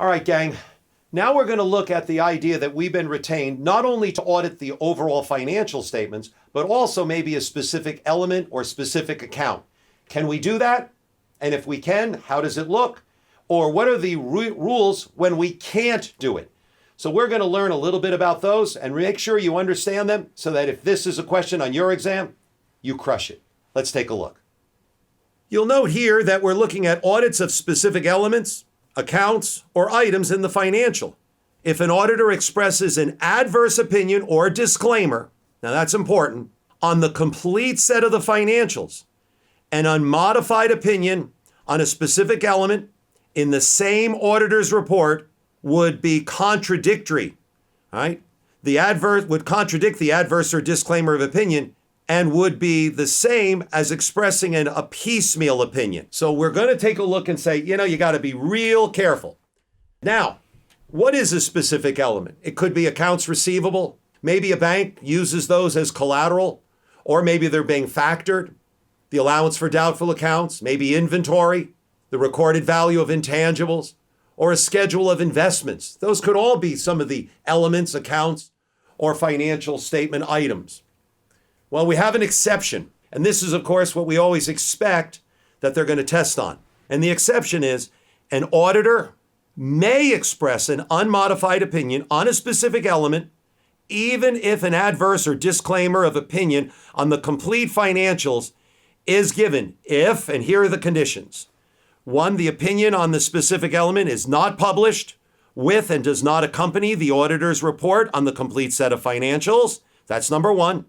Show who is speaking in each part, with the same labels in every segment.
Speaker 1: All right, gang. Now we're going to look at the idea that we've been retained not only to audit the overall financial statements, but also maybe a specific element or specific account. Can we do that? And if we can, how does it look? Or what are the rules when we can't do it? So we're going to learn a little bit about those and make sure you understand them so that if this is a question on your exam, you crush it. Let's take a look. You'll note here that we're looking at audits of specific elements, accounts, or items in the financial. If an auditor expresses an adverse opinion or disclaimer, now that's important, on the complete set of the financials, an unmodified opinion on a specific element in the same auditor's report would be contradictory, right? The adverse would contradict the adverse or disclaimer of opinion and would be the same as expressing a piecemeal opinion. So we're going to take a look and say, you got to be real careful. Now, what is a specific element? It could be accounts receivable. Maybe a bank uses those as collateral, or maybe they're being factored. The allowance for doubtful accounts, maybe inventory, the recorded value of intangibles, or a schedule of investments. Those could all be some of the elements, accounts, or financial statement items. Well, we have an exception, and this is, of course, what we always expect that they're going to test on. And the exception is an auditor may express an unmodified opinion on a specific element, even if an adverse or disclaimer of opinion on the complete financials is given if, and here are the conditions. 1, the opinion on the specific element is not published with and does not accompany the auditor's report on the complete set of financials. That's number 1.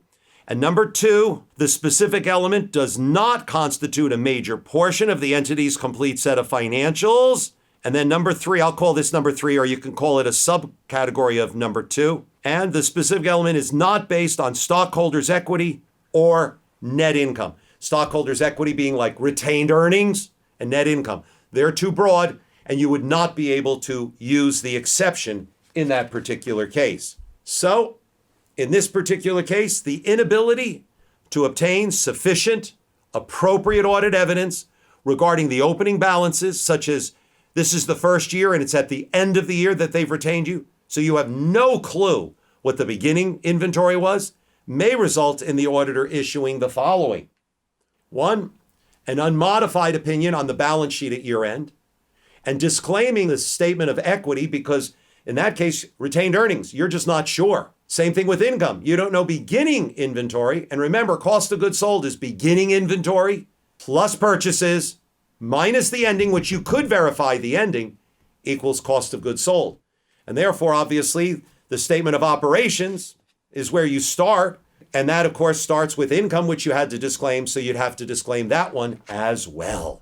Speaker 1: And number 2, the specific element does not constitute a major portion of the entity's complete set of financials. And then number 3, I'll call this number 3, or you can call it a subcategory of number 2. And the specific element is not based on stockholders' equity or net income. Stockholders' equity being like retained earnings and net income. They're too broad, and you would not be able to use the exception in that particular case. So, in this particular case, the inability to obtain sufficient, appropriate audit evidence regarding the opening balances, such as this is the first year and it's at the end of the year that they've retained you, so you have no clue what the beginning inventory was, may result in the auditor issuing the following. 1, an unmodified opinion on the balance sheet at year end, and disclaiming the statement of equity because in that case, retained earnings, you're just not sure. Same thing with income. You don't know beginning inventory. And remember, cost of goods sold is beginning inventory plus purchases minus the ending, which you could verify the ending, equals cost of goods sold. And therefore, obviously, the statement of operations is where you start. And that, of course, starts with income, which you had to disclaim. So you'd have to disclaim that one as well.